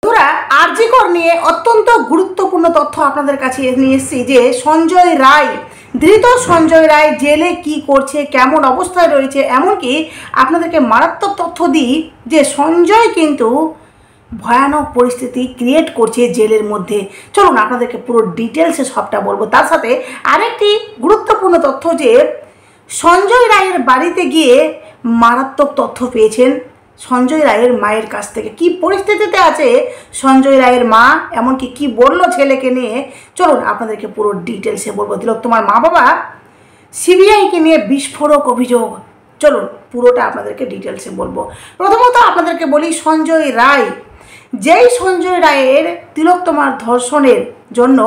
তোরা আরজি কর নিয়ে অত্যন্ত গুরুত্বপূর্ণ তথ্য আপনাদের কাছে নিয়ে এসেছি যে সঞ্জয় রায়, ধৃত সঞ্জয় রায় জেলে কি করছে, কেমন অবস্থায় রয়েছে, এমনকি আপনাদেরকে মারাত্মক তথ্য দিই যে সঞ্জয় কিন্তু ভয়ানক পরিস্থিতি ক্রিয়েট করছে জেলের মধ্যে। চলুন আপনাদেরকে পুরো ডিটেলসে সবটা বলবো। তার সাথে আরেকটি গুরুত্বপূর্ণ তথ্য যে সঞ্জয় রায়ের বাড়িতে গিয়ে মারাত্মক তথ্য পেয়েছেন সঞ্জয় রায়ের মায়ের কাছ থেকে। কি পরিস্থিতিতে আছে সঞ্জয় রায়ের মা, এমনকি কি বললো ছেলেকে নিয়ে, চলুন আপনাদেরকে পুরো ডিটেলসে বলবো। তোমার মা বাবা সিবিআইকে নিয়ে বিস্ফোরক অভিযোগ, চলুন পুরোটা আপনাদেরকে ডিটেলসে বলবো। প্রথমত আপনাদেরকে বলি সঞ্জয় রায়, যেই সঞ্জয় রায়ের তিলোত্তমার ধর্ষণের জন্য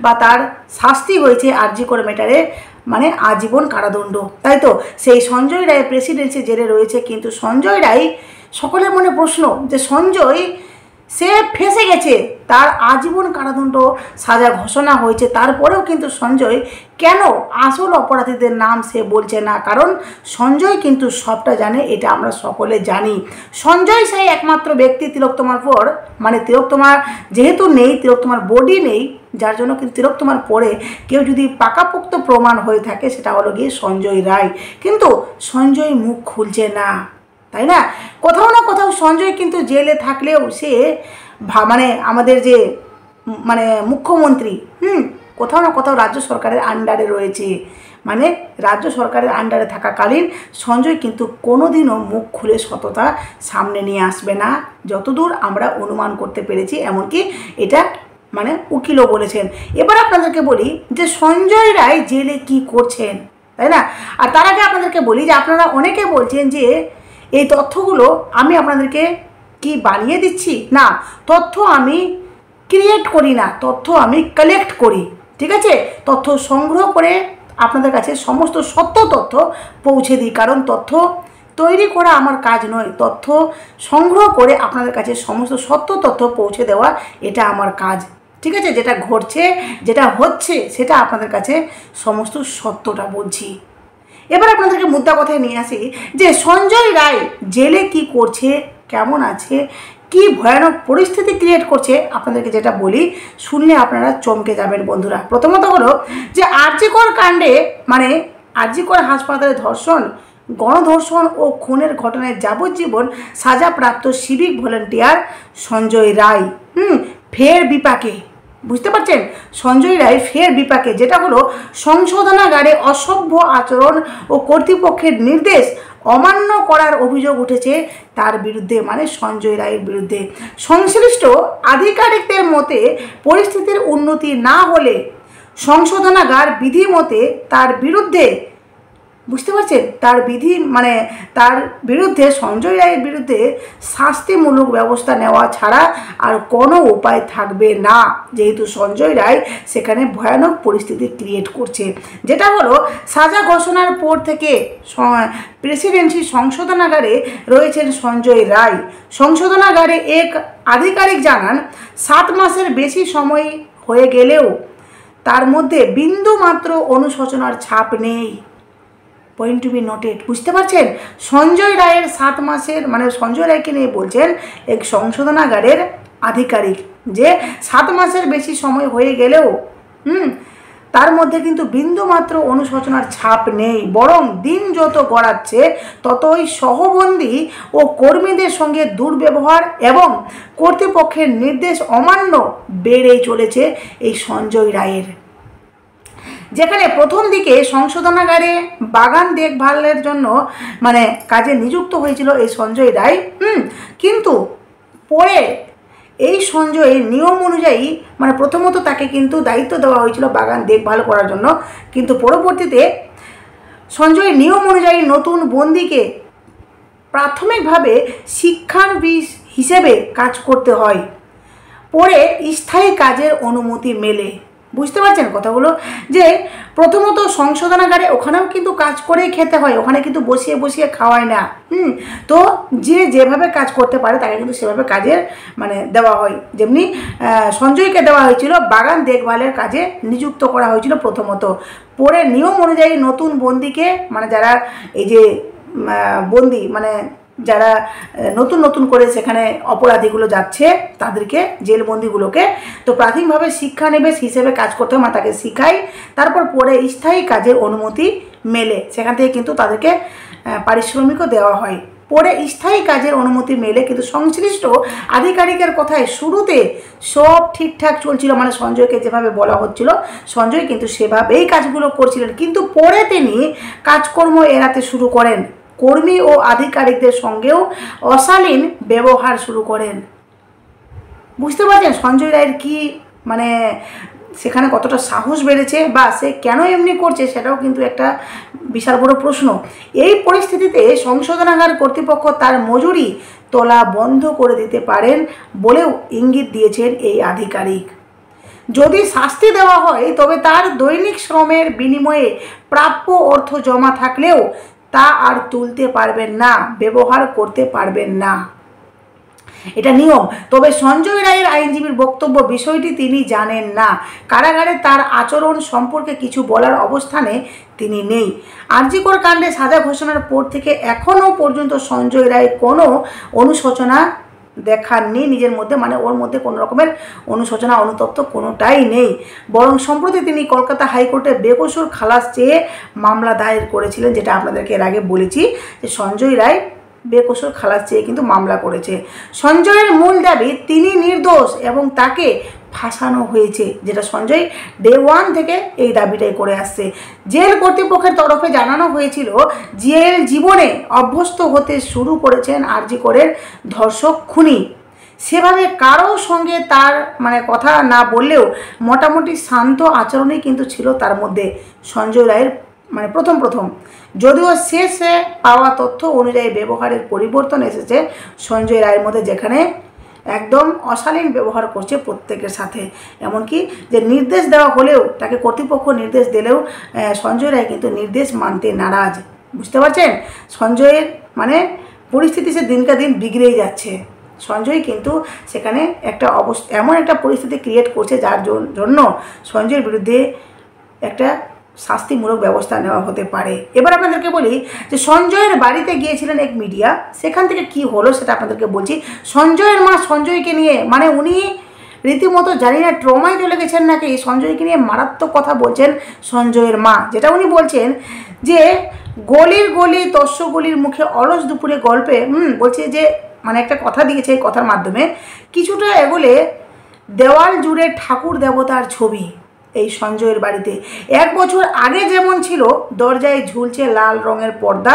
বা তার শাস্তি হয়েছে আরজি কর ম্যাটারে, মানে আজীবন কারাদণ্ড, তাই তো সেই সঞ্জয় রায় প্রেসিডেন্সি জেলে রয়েছে। কিন্তু সঞ্জয় রায়, সকলের মনে প্রশ্ন যে সঞ্জয় সে ফেঁসে গেছে, তার আজীবন কারাদণ্ড সাজা ঘোষণা হয়েছে, তারপরেও কিন্তু সঞ্জয় কেন আসল অপরাধীদের নাম সে বলছে না? কারণ সঞ্জয় কিন্তু সবটা জানে, এটা আমরা সকলে জানি। সঞ্জয় সেই একমাত্র ব্যক্তি তিলোত্তমার পর, মানে তিলোত্তমার যেহেতু নেই, তিলোত্তমার বডি নেই, যার জন্য কিন্তু তিলোত্তমার পরে কেউ যদি পাকাপোক্ত প্রমাণ হয়ে থাকে সেটা হলো গিয়ে সঞ্জয় রায়। কিন্তু সঞ্জয় মুখ খুলছে না, তাই না? কোথাও না কোথাও সঞ্জয় কিন্তু জেলে থাকলেও সে মানে আমাদের যে মানে মুখ্যমন্ত্রী কোথাও না কোথাও রাজ্য সরকারের আন্ডারে রয়েছে। মানে রাজ্য সরকারের আন্ডারে থাকাকালীন সঞ্জয় কিন্তু কোনোদিনও মুখ খুলে সততা সামনে নিয়ে আসবে না, যতদূর আমরা অনুমান করতে পেরেছি, এমনকি এটা মানে উকিলও বলেছেন। এবার আপনাদেরকে বলি যে সঞ্জয় রায় জেলে কি করছেন, তাই না? আর তার আগে আপনাদেরকে বলি যে আপনারা অনেকে বলছেন যে এই তথ্যগুলো আমি আপনাদেরকে কি বানিয়ে দিচ্ছি, না, তথ্য আমি ক্রিয়েট করি না, তথ্য আমি কালেক্ট করি, ঠিক আছে? তথ্য সংগ্রহ করে আপনাদের কাছে সমস্ত সত্য তথ্য পৌঁছে দিই। কারণ তথ্য তৈরি করা আমার কাজ নয়, তথ্য সংগ্রহ করে আপনাদের কাছে সমস্ত সত্য তথ্য পৌঁছে দেওয়া এটা আমার কাজ, ঠিক আছে? যেটা ঘটছে, যেটা হচ্ছে, সেটা আপনাদের কাছে সমস্ত সত্যটা বলছি। এবার আপনাদেরকে মুদ্রা কথায় নিয়ে আসি যে সঞ্জয় রায় জেলে কি করছে, কেমন আছে, কি ভয়ানক পরিস্থিতি ক্রিয়েট করছে, আপনাদেরকে যেটা বলি শুনলে আপনারা চমকে যাবেন বন্ধুরা। প্রথমত হলো যে আরজি কর কাণ্ডে, মানে আরজি কর হাসপাতালে ধর্ষণ, গণধর্ষণ ও খুনের ঘটনায় যাবজ্জীবন সাজাপ্রাপ্ত সিভিক ভলেন্টিয়ার সঞ্জয় রায় ফের বিপাকে, বুঝতে পারছেন? সঞ্জয় রায় ফের বিপাকে, যেটা হলো সংশোধনাগারে অসভ্য আচরণ ও কর্তৃপক্ষের নির্দেশ অমান্য করার অভিযোগ উঠেছে তার বিরুদ্ধে, মানে সঞ্জয় রায়ের বিরুদ্ধে। সংশ্লিষ্ট আধিকারিকদের মতে পরিস্থিতির উন্নতি না হলে সংশোধনাগার বিধি মতে তার বিরুদ্ধে, বুঝতে পারছেন, তার বিধি মানে তার বিরুদ্ধে, সঞ্জয় রায়ের বিরুদ্ধে শাস্তিমূলক ব্যবস্থা নেওয়া ছাড়া আর কোনো উপায় থাকবে না, যেহেতু সঞ্জয় রায় সেখানে ভয়ানক পরিস্থিতি ক্রিয়েট করছে। যেটা হলো সাজা ঘোষণার পর থেকে প্রেসিডেন্সি সংশোধনাগারে রয়েছেন সঞ্জয় রায়। সংশোধনাগারে এক আধিকারিক জানান 7 মাসের বেশি সময় হয়ে গেলেও তার মধ্যে বিন্দু মাত্র অনুশোচনার ছাপ নেই। পয়েন্ট টু বি নোটেড, বুঝতে পারছেন? সঞ্জয় রায়ের 7 মাসের, মানে সঞ্জয় রায়কে নিয়ে বলছেন এক সংশোধনাগারের আধিকারিক যে 7 মাসের বেশি সময় হয়ে গেলেও তার মধ্যে কিন্তু বিন্দুমাত্র অনুশোচনার ছাপ নেই, বরং দিন যত গড়াচ্ছে ততই সহবন্দী ও কর্মীদের সঙ্গে দুর্ব্যবহার এবং কর্তৃপক্ষের নির্দেশ অমান্য বেড়েই চলেছে এই সঞ্জয় রায়ের। যেখানে প্রথম দিকে সংশোধনাগারে বাগান দেখভালের জন্য মানে কাজে নিযুক্ত হয়েছিল এই সঞ্জয় রায়, কিন্তু পরে এই সঞ্জয়ের নিয়ম অনুযায়ী, মানে প্রথমত তাকে কিন্তু দায়িত্ব দেওয়া হয়েছিল বাগান দেখভাল করার জন্য, কিন্তু পরবর্তীতে সঞ্জয়ের নিয়ম অনুযায়ী নতুন বন্দিকে প্রাথমিকভাবে শিক্ষানবিশ হিসেবে কাজ করতে হয়, পরে স্থায়ী কাজের অনুমতি মেলে। বুঝতে পারছেন কথাগুলো? যে প্রথমত সংশোধনাগারে ওখানেও কিন্তু কাজ করেই খেতে হয়, ওখানে কিন্তু বসিয়ে বসিয়ে খাওয়ায় না। তো যে যেভাবে কাজ করতে পারে তাকে কিন্তু সেভাবে কাজের মানে দেওয়া হয়। যেমনি সঞ্জয়কে দেওয়া হয়েছিল বাগান দেখভালের কাজে নিযুক্ত করা হয়েছিল প্রথমত, পরে নিয়ম অনুযায়ী নতুন বন্দিকে, মানে যারা এই যে বন্দি মানে যারা নতুন নতুন করে সেখানে অপরাধীগুলো যাচ্ছে তাদেরকে, জেলবন্দিগুলোকে, তো প্রাথমিকভাবে শিক্ষানবিশ হিসেবে কাজ করতে হয়, মানে তাকে শিখাই, তারপর পরে স্থায়ী কাজের অনুমতি মেলে, সেখান থেকে কিন্তু তাদেরকে পারিশ্রমিকও দেওয়া হয়। পরে স্থায়ী কাজের অনুমতি মেলে, কিন্তু সংশ্লিষ্ট আধিকারিকের কথায় শুরুতে সব ঠিকঠাক চলছিল, মানে সঞ্জয়কে যেভাবে বলা হচ্ছিল সঞ্জয় কিন্তু সেভাবেই কাজগুলো করছিলেন, কিন্তু পরে তিনি কাজকর্ম এড়াতে শুরু করেন, কর্মী ও আধিকারিকদের সঙ্গেও অশালীন ব্যবহার শুরু করেন। বুঝতে পারছেন সঞ্জয় রায়ের কি মানে সেখানে কতটা সাহস বেড়েছে, বা সে কেন এমনি করছে সেটাও কিন্তু একটা বিশাল বড় প্রশ্ন। এই পরিস্থিতিতে সংশোধনাগার কর্তৃপক্ষ তার মজুরি তোলা বন্ধ করে দিতে পারেন বলেও ইঙ্গিত দিয়েছেন এই আধিকারিক। যদি শাস্তি দেওয়া হয় তবে তার দৈনিক শ্রমের বিনিময়ে প্রাপ্য অর্থ জমা থাকলেও তা আর তুলতে পারবেন না, ব্যবহার করতে পারবেন না, এটা নিয়ম। তবে সঞ্জয় রায়ের আইনজীবীর বক্তব্য বিষয়টি তিনি জানেন না, কারাগারে তার আচরণ সম্পর্কে কিছু বলার অবস্থানে তিনি নেই। আরজি কর কাণ্ডে সাজা ঘোষণার পর থেকে এখনও পর্যন্ত সঞ্জয় রায় কোনো অনুশোচনা দেখাননি নিজের মধ্যে, মানে ওর মধ্যে কোনো রকমের অনুশোচনা অনুতপ্ত কোনোটাই নেই, বরং সম্প্রতি তিনি কলকাতা হাইকোর্টে বেকসুর খালাস চেয়ে মামলা দায়ের করেছিলেন, যেটা আপনাদেরকে এর আগে বলেছি যে সঞ্জয় রায় বেকসুর খালাস চেয়ে কিন্তু মামলা করেছে। সঞ্জয়ের মূল দাবি তিনি নির্দোষ এবং তাকে ফাঁসানো হয়েছে, যেটা সঞ্জয় ডে 1 থেকে এই দাবিটাই করে আসছে। জেল কর্তৃপক্ষের তরফে জানানো হয়েছিল জেল জীবনে অভ্যস্ত হতে শুরু করেছেন আরজি করের ধর্ষক খুনি, সেভাবে কারো সঙ্গে তার মানে কথা না বললেও মোটামুটি শান্ত আচরণই কিন্তু ছিল তার মধ্যে সঞ্জয় রায়ের মানে প্রথম, যদিও শেষে পাওয়া তথ্য অনুযায়ী ব্যবহারের পরিবর্তন এসেছে সঞ্জয় রায়ের মধ্যে, যেখানে একদম অশালীন ব্যবহার করছে প্রত্যেকের সাথে, এমনকি যে নির্দেশ দেওয়া হলেও তাকে কর্তৃপক্ষ নির্দেশ দিলেও সঞ্জয় রায় কিন্তু নির্দেশ মানতে নারাজ। বুঝতে পারছেন সঞ্জয়ের মানে পরিস্থিতি সে দিনকে দিন বিগড়েই যাচ্ছে। সঞ্জয় কিন্তু সেখানে একটা এমন একটা পরিস্থিতি ক্রিয়েট করছে যার জন্য সঞ্জয়ের বিরুদ্ধে একটা শাস্তিমূলক ব্যবস্থা নেওয়া হতে পারে। এবার আপনাদেরকে বলি যে সঞ্জয়ের বাড়িতে গিয়েছিলেন এক মিডিয়া, সেখান থেকে কি হলো সেটা আপনাদেরকে বলছি। সঞ্জয়ের মা সঞ্জয়কে নিয়ে মানে উনি রীতিমতো জানি না ট্রমায় চলে গেছেন নাকি, সঞ্জয়কে নিয়ে মারাত্মক কথা বলছেন সঞ্জয়ের মা, যেটা উনি বলছেন যে গলির গলি তস্যগলির মুখে অলস দুপুরে গল্পে বলছে যে মানে একটা কথা দিয়েছে, এই কথার মাধ্যমে কিছুটা এগোলে দেওয়াল জুড়ে ঠাকুর দেবতার ছবি এই সঞ্জয়ের বাড়িতে। 1 বছর আগে যেমন ছিল দরজায় ঝুলছে লাল রঙের পর্দা,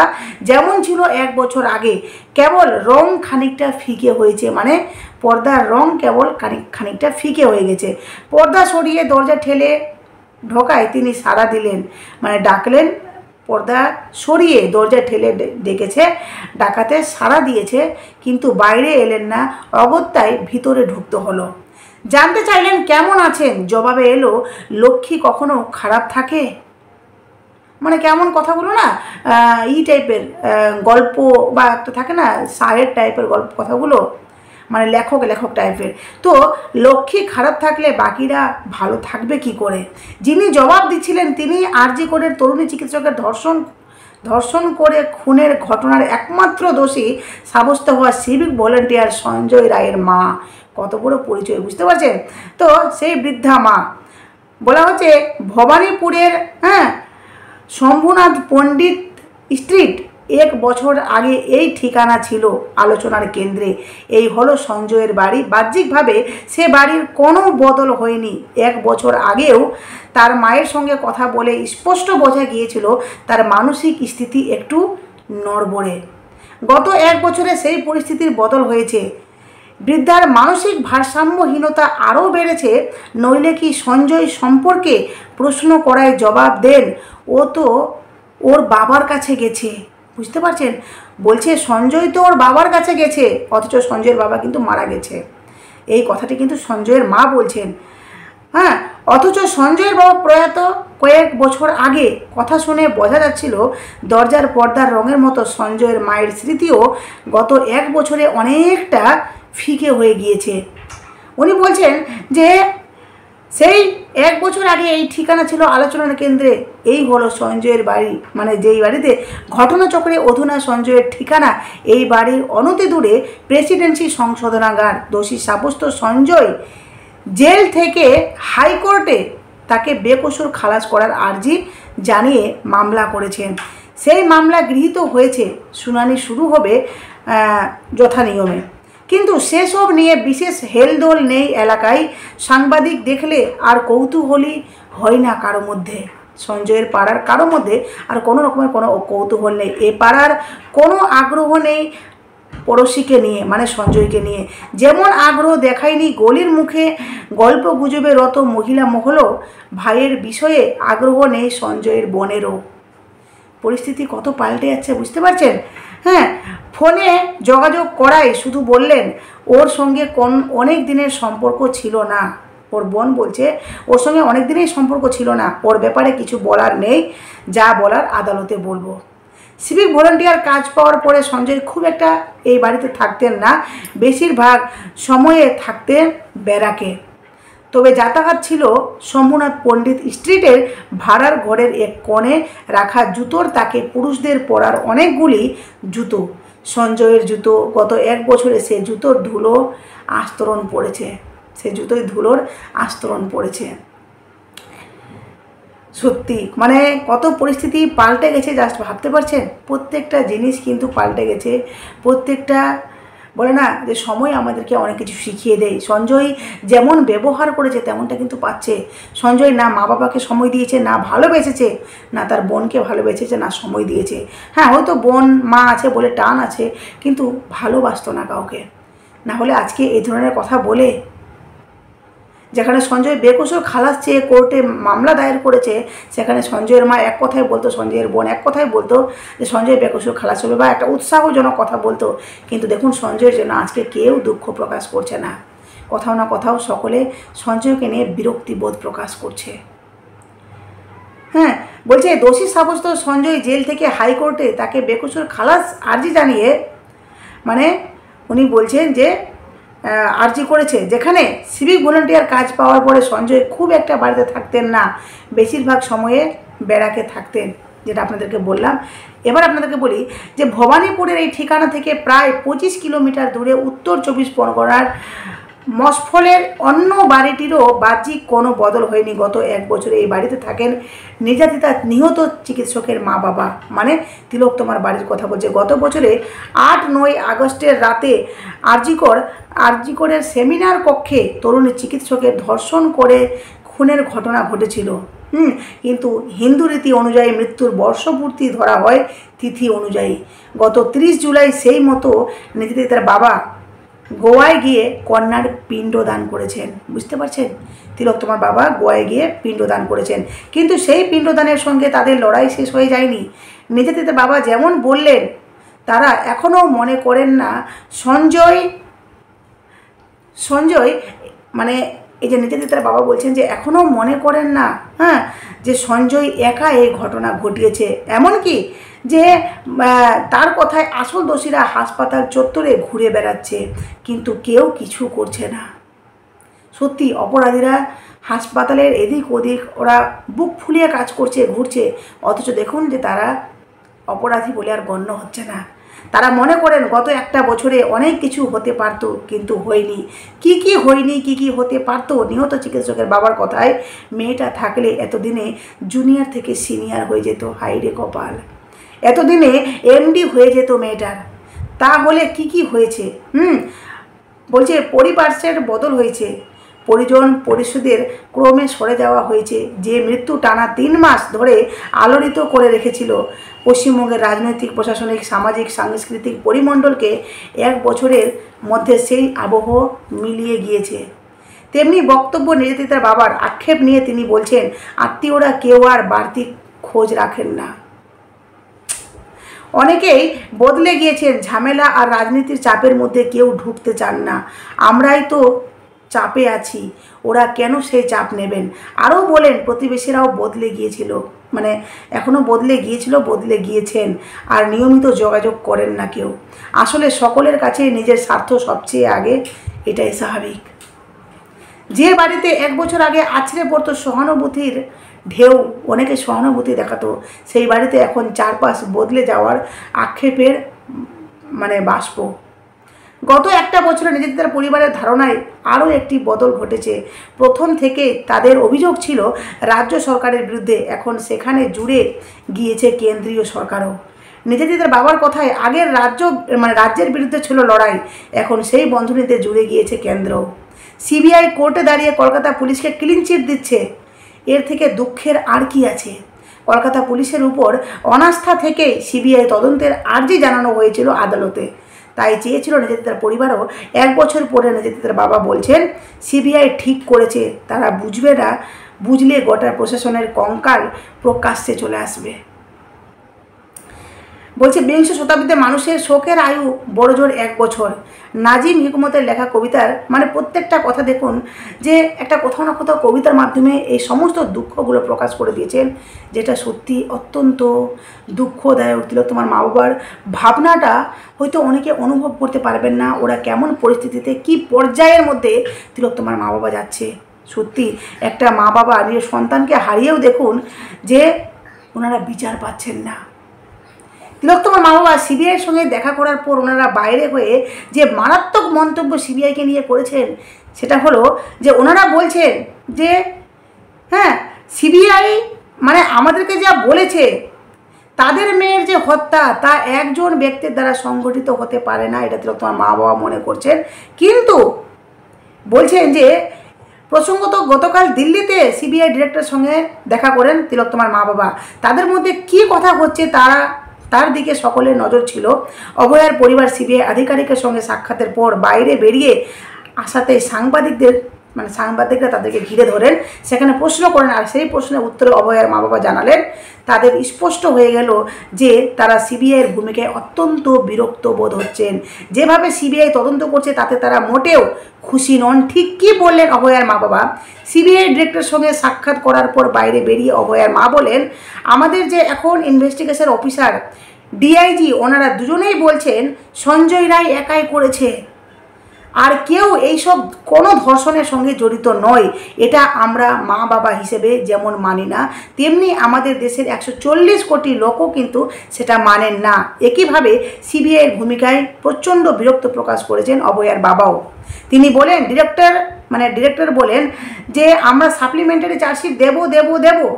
যেমন ছিল 1 বছর আগে, কেবল রং খানিকটা ফিকে হয়েছে, মানে পর্দার রং কেবল খানিকটা ফিকে হয়ে গেছে। পর্দা সরিয়ে দরজা ঠেলে ঢোকায় তিনি সাড়া দিলেন, মানে ডাকলেন, পর্দা সরিয়ে দরজা ঠেলে ডেকেছে, ডাকাতে সাড়া দিয়েছে, কিন্তু বাইরে এলেন না, অগত্যায় ভিতরে ঢুকতে হলো। জানতে চাইলেন কেমন আছেন, জবাবে এলো লক্ষ্মী কখনো খারাপ থাকে, মানে কেমন কথাগুলো না টাইপের গল্প বা একটা থাকে না সায়ের টাইপের গল্প কথাগুলো, মানে লেখক টাইপের। তো লক্ষ্মী খারাপ থাকলে বাকিরা ভালো থাকবে কি করে? যিনি জবাব দিচ্ছিলেন তিনি আরজি করের তরুণী চিকিৎসকের ধর্ষণ করে খুনের ঘটনার একমাত্র দোষী সাব্যস্ত হওয়া সিভিক ভলেন্টিয়ার সঞ্জয় রায়ের মা। কত বড় পরিচয়, বুঝতে পারছেন? তো সেই বৃদ্ধা মা বলা হচ্ছে ভবানীপুরের শম্ভুনাথ পণ্ডিত স্ট্রিট, 1 বছর আগে এই ঠিকানা ছিল আলোচনার কেন্দ্রে। এই হলো সঞ্জয়ের বাড়ি। বাহ্যিকভাবে সে বাড়ির কোনো বদল হয়নি। 1 বছর আগেও তার মায়ের সঙ্গে কথা বলে স্পষ্ট বোঝা গিয়েছিল তার মানসিক স্থিতি একটু নড়বড়ে। গত 1 বছরে সেই পরিস্থিতির বদল হয়েছে। বৃদ্ধার মানসিক ভারসাম্যহীনতা আরও বেড়েছে। নইলে কি সঞ্জয় সম্পর্কে প্রশ্ন করায় জবাব দেন, ও তো ওর বাবার কাছে গেছে। বুঝতে পারছেন? বলছে সঞ্জয় তো ওর বাবার কাছে গেছে, অথচ সঞ্জয়ের বাবা কিন্তু মারা গেছে। এই কথাটি কিন্তু সঞ্জয়ের মা বলছেন। অথচ সঞ্জয়ের বাবা প্রয়াত কয়েক বছর আগে। কথা শুনে বোঝা যাচ্ছিল দরজার পর্দার রঙের মতো সঞ্জয়ের মায়ের স্মৃতিও গত 1 বছরে অনেকটা ফিকে হয়ে গিয়েছে। উনি বলছেন যে সেই 1 বছর আগে এই ঠিকানা ছিল আলোচনার কেন্দ্রে। এই হলো সঞ্জয়ের বাড়ি, মানে যেই বাড়িতে ঘটনাচক্রে অধুনা সঞ্জয়ের ঠিকানা। এই বাড়ির অনতি দূরে প্রেসিডেন্সি সংশোধনাগার। দোষী সাব্যস্ত সঞ্জয় জেল থেকে হাইকোর্টে তাকে বেকসুর খালাস করার আর্জি জানিয়ে মামলা করেছেন। সেই মামলা গৃহীত হয়েছে, শুনানি শুরু হবে যথানিয়মে। কিন্তু সেসব নিয়ে বিশেষ হেলদোল নেই এলাকায়। সাংবাদিক দেখলে আর কৌতূহলী হয় না কারো মধ্যে। সঞ্জয়ের পাড়ার কারো মধ্যে আর কোনো রকমের কোনো কৌতূহল নেই। এ পাড়ার কোনো আগ্রহ নেই পড়শিকে নিয়ে, মানে সঞ্জয়কে নিয়ে। যেমন আগ্রহ দেখায়নি গলির মুখে গল্প গুজবে রত মহিলা মহলও, ভাইয়ের বিষয়ে আগ্রহ নেই সঞ্জয়ের বোনেরও। পরিস্থিতি কত পাল্টে যাচ্ছে বুঝতে পারছেন? হ্যাঁ, ফোনে যোগাযোগ করায় শুধু বললেন ওর সঙ্গে অনেক দিনের সম্পর্ক ছিল না। ওর বোন বলছে ওর সঙ্গে অনেক দিনেই সম্পর্ক ছিল না, ওর ব্যাপারে কিছু বলার নেই, যা বলার আদালতে বলবো। সিভিক ভলেন্টিয়ার কাজ পাওয়ার পরে সঞ্জয় খুব একটা এই বাড়িতে থাকতেন না, বেশিরভাগ সময়ে থাকতেন ব্যারাকে। তবে যাতায়াত ছিল শম্ভুনাথ পণ্ডিত স্ট্রিটের ভাড়ার ঘরের এক কোণে রাখা জুতোর তাকে পুরুষদের পরার অনেকগুলি জুতো। সঞ্জয়ের জুতো, গত 1 বছরে সে জুতোর ধুলো আস্তরণ পড়েছে, সে জুতোয় ধুলোর আস্তরণ পড়েছে। সত্যি মানে কত পরিস্থিতি পাল্টে গেছে, জাস্ট ভাবতে পারছেন? প্রত্যেকটা জিনিস কিন্তু পাল্টে গেছে। প্রত্যেকটা বলে না যে সময় আমাদেরকে অনেক কিছু শিখিয়ে দেয়। সঞ্জয় যেমন ব্যবহার করেছে তেমনটা কিন্তু পাচ্ছে। সঞ্জয় না মা বাবাকে সময় দিয়েছে, না ভালোবেসেছে, না তার বোনকে ভালোবেসেছে, না সময় দিয়েছে। হ্যাঁ, হয়তো বোন মা আছে বলে টান আছে, কিন্তু ভালোবাসতো না কাউকে। না হলে আজকে এই ধরনের কথা বলে, যেখানে সঞ্জয় বেকসুর খালাস চেয়ে কোর্টে মামলা দায়ের করেছে, সেখানে সঞ্জয়ের মা এক কথাই বলতো, সঞ্জয়ের বোন এক কথাই বলতো যে সঞ্জয় বেকসুর খালাস হবে, বা একটা উৎসাহজনক কথা বলতো। কিন্তু দেখুন সঞ্জয়ের জন্য আজকে কেউ দুঃখ প্রকাশ করছে না। কোথাও না কোথাও সকলে সঞ্জয়কে নিয়ে বিরক্তিবোধ প্রকাশ করছে। হ্যাঁ, বলছে দোষী সাব্যস্ত সঞ্জয় জেল থেকে হাইকোর্টে তাকে বেকসুর খালাস আর্জি জানিয়ে, মানে উনি বলছেন যে আর্জি করেছে, যেখানে সিভিক ভলেন্টিয়ার কাজ পাওয়ার পরে সঞ্জয় খুব একটা বাড়িতে থাকতেন না, বেশিরভাগ সময়ে ব্যারাকে থাকতেন, যেটা আপনাদেরকে বললাম। এবার আপনাদেরকে বলি যে ভবানীপুরের এই ঠিকানা থেকে প্রায় 25 কিলোমিটার দূরে উত্তর 24 পরগনার মসফলের অন্য বাড়িটিরও বাহ্যিক কোনো বদল হয়নি। গত 1 বছরে এই বাড়িতে থাকেন নির্যাতিতা নিহত চিকিৎসকের মা বাবা, মানে তিলোত্তমার বাড়ির কথা বলছে। গত বছরে 8-9 আগস্টের রাতে আরজিকরের সেমিনার কক্ষে তরুণী চিকিৎসকের ধর্ষণ করে খুনের ঘটনা ঘটেছিল। কিন্তু হিন্দু রীতি অনুযায়ী মৃত্যুর বর্ষপূর্তি ধরা হয় তিথি অনুযায়ী। গত 30 জুলাই সেই মতো নির্যাতিতার বাবা গোয়ায় গিয়ে কন্যার পিণ্ডদান করেছেন। বুঝতে পারছেন? তিলোত্তমার বাবা গোয়ায় গিয়ে পিণ্ডদান করেছেন, কিন্তু সেই পিণ্ডদানের সঙ্গে তাদের লড়াই শেষ হয়ে যায়নি। নির্যাতিতার বাবা যেমন বললেন, তারা এখনও মনে করেন না সঞ্জয় মানে এই যে নির্যাতিতার বাবা বলছেন যে এখনও মনে করেন না যে সঞ্জয় একা এই ঘটনা ঘটিয়েছে। এমনকি যে তার কথায় আসল দোষীরা হাসপাতাল চত্বরে ঘুরে বেড়াচ্ছে, কিন্তু কেউ কিছু করছে না। সত্যি অপরাধীরা হাসপাতালের এদিক ওদিক ওরা বুক ফুলিয়ে কাজ করছে, ঘুরছে, অথচ দেখুন যে তারা অপরাধী বলে আর গণ্য হচ্ছে না। তারা মনে করেন গত 1 বছরে অনেক কিছু হতে পারতো, কিন্তু হয়নি। কি হয়নি, কি হতে পারতো? নিহত চিকিৎসকের বাবার কথায় মেয়েটা থাকলে এতদিনে জুনিয়র থেকে সিনিয়র হয়ে যেত। হাইরে কপাল, এতদিনে এমডি হয়ে যেত মেয়েটার। তাহলে কি হয়েছে? বলছে পরিপার্শ্বের বদল হয়েছে, পরিজন পরিষদের ক্রমে সরে যাওয়া হয়েছে। যে মৃত্যু টানা 3 মাস ধরে আলোড়িত করে রেখেছিল পশ্চিমবঙ্গের রাজনৈতিক, প্রশাসনিক, সামাজিক, সাংস্কৃতিক পরিমণ্ডলকে, 1 বছরের মধ্যে সেই আবহ মিলিয়ে গিয়েছে। তেমনি বক্তব্য নির্যাতিতার বাবার। আক্ষেপ নিয়ে তিনি বলছেন, আত্মীয়রা কেউ আর বাড়তি খোঁজ রাখেন না। অনেকেই বদলে গিয়েছেন, ঝামেলা আর রাজনীতির চাপের মধ্যে কেউ ঢুকতে চান না। আমরাই তো চাপে আছি, ওরা কেন সেই চাপ নেবেন? আরও বলেন, প্রতিবেশীরাও বদলে গিয়েছিল, মানে এখনও বদলে গিয়েছেন, আর নিয়মিত যোগাযোগ করেন না কেউ। আসলে সকলের কাছে নিজের স্বার্থ সবচেয়ে আগে, এটাই স্বাভাবিক। যে বাড়িতে 1 বছর আগে আছড়ে পড়তো সহানুভূতির ঢেউ, অনেকে সহানুভূতি দেখাতো, সেই বাড়িতে এখন চারপাশ বদলে যাওয়ার আক্ষেপের বাষ্প। গত 1 বছরে নিজেদের পরিবারের ধারণায় আরও একটি বদল ঘটেছে। প্রথম থেকে তাদের অভিযোগ ছিল রাজ্য সরকারের বিরুদ্ধে, এখন সেখানে জুড়ে গিয়েছে কেন্দ্রীয় সরকারও। নিজেদের বাবার কথায় আগের রাজ্যের বিরুদ্ধে ছিল লড়াই, এখন সেই বন্ধনীতে জুড়ে গিয়েছে কেন্দ্র। সিবিআই কোর্টে দাঁড়িয়ে কলকাতা পুলিশকে ক্লিন চিট দিচ্ছে। এর থেকে দুঃখের আর কি আছে? কলকাতা পুলিশের উপর অনাস্থা থেকে সিবিআই তদন্তের আর্জি জানানো হয়েছিল আদালতে। তাই চেয়েছিল নিজেদের পরিবারও। 1 বছর পরে নিজেদের বাবা বলছেন সিবিআই ঠিক করেছে, তারা বুঝবে না, বুঝলে গোটা প্রশাসনের কঙ্কাল প্রকাশ্যে চলে আসবে। বলছে 20 শতাব্দীতে মানুষের শোকের আয়ু বড়জোর 1 বছর। নাজিম হিকমতের লেখা কবিতার প্রত্যেকটা কথা দেখুন, যে একটা কোথাও না কোথাও কবিতার মাধ্যমে এই সমস্ত দুঃখগুলো প্রকাশ করে দিয়েছেন, যেটা সত্যি অত্যন্ত দুঃখদায়ক। তিলোত্তমার মা বাবার ভাবনাটা হয়তো অনেকে অনুভব করতে পারবেন না, ওরা কেমন পরিস্থিতিতে কী পর্যায়ের মধ্যে তিলোত্তমার মা বাবা যাচ্ছে। সত্যি একটা মা বাবা নিজের সন্তানকে হারিয়েও দেখুন যে ওনারা বিচার পাচ্ছেন না। তিলোত্তমার মা বাবা সিবিআইয়ের সঙ্গে দেখা করার পর ওনারা বাইরে হয়ে যে মারাত্মক মন্তব্য সিবিআইকে নিয়ে করেছেন, সেটা হলো যে ওনারা বলছেন যে হ্যাঁ, সিবিআই আমাদেরকে যা বলেছে, তাদের মেয়ের যে হত্যা তা একজন ব্যক্তির দ্বারা সংগঠিত হতে পারে না, এটা তিলোত্তমার মা বাবা মনে করছেন। কিন্তু বলছেন যে প্রসঙ্গত গতকাল দিল্লিতে সিবিআই ডিরেক্টরের সঙ্গে দেখা করেন তিলোত্তমার মা বাবা। তাদের মধ্যে কী কথা হচ্ছে তার দিকে সকলের নজর ছিল। অভয়ার পরিবার সিবিআই আধিকারিকের সঙ্গে সাক্ষাতের পর বাইরে বেরিয়ে আসাতে সাংবাদিকরা তাদেরকে ঘিরে ধরেন, সেখানে প্রশ্ন করেন, আর সেই প্রশ্নের উত্তরে অভয়ার মা বাবা জানালেন তাদের স্পষ্ট হয়ে গেল যে তারা সিবিআইয়ের ভূমিকায় অত্যন্ত বিরক্ত বোধ হচ্ছেন। যেভাবে সিবিআই তদন্ত করছে তাতে তারা মোটেও খুশি নন। ঠিক কী বললেন অভয়ার মা বাবা? সিবিআই ডিরেক্টরের সঙ্গে সাক্ষাৎ করার পর বাইরে বেরিয়ে অভয়ার মা বলেন, আমাদের যে এখন ইনভেস্টিগেশন অফিসার ডিআইজি, ওনারা দুজনেই বলছেন সঞ্জয় রায় একাই করেছে, আর কেউ এইসব কোনো ধর্ষণের সঙ্গে জড়িত নয়। এটা আমরা মা বাবা হিসেবে যেমন মানি না, তেমনি আমাদের দেশের 140 কোটি লোকও কিন্তু সেটা মানেন না। একইভাবে সিবিআইয়ের ভূমিকায় প্রচণ্ড বিরক্ত প্রকাশ করেছেন অভয়ার বাবাও। তিনি বলেন ডিরেক্টর বলেন যে আমরা সাপ্লিমেন্টারি চার্জশিট দেবো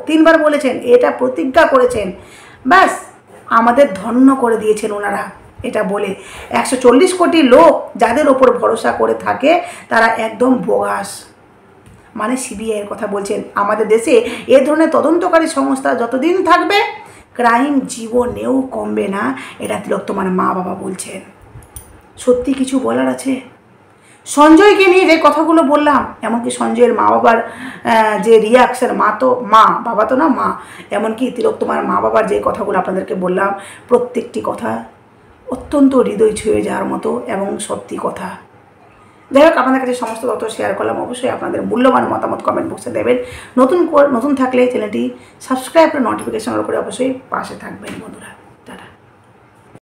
3বার বলেছেন, এটা প্রতিজ্ঞা করেছেন, ব্যাস আমাদের ধন্য করে দিয়েছেন ওনারা। এটা বলে 140 কোটি লোক যাদের ওপর ভরসা করে থাকে তারা একদম বোগাস, সিবিআইয়ের কথা বলছেন। আমাদের দেশে এ ধরনের তদন্তকারী সংস্থা যতদিন থাকবে ক্রাইম জীবনেও কমবে না, এটা তিলোত্তমার মা বাবা বলছেন। সত্যি কিছু বলার আছে? সঞ্জয়কে নিয়ে যে কথাগুলো বললাম, এমনকি সঞ্জয়ের মা বাবার যে রিয়াকশন, বাবা তো না মা, এমনকি তিলোত্তমার মা বাবার যে কথাগুলো আপনাদেরকে বললাম, প্রত্যেকটি কথা অত্যন্ত হৃদয় ছুঁয়ে যাওয়ার মতো এবং সত্যি কথা। যাই হোক, আপনাদের কাছে সমস্ত তথ্য শেয়ার করলাম। অবশ্যই আপনাদের মূল্যবান মতামত কমেন্ট বক্সে দেবেন। নতুন থাকলে চ্যানেলটি সাবস্ক্রাইব করে নোটিফিকেশন অন করে অবশ্যই পাশে থাকবেন বন্ধুরা।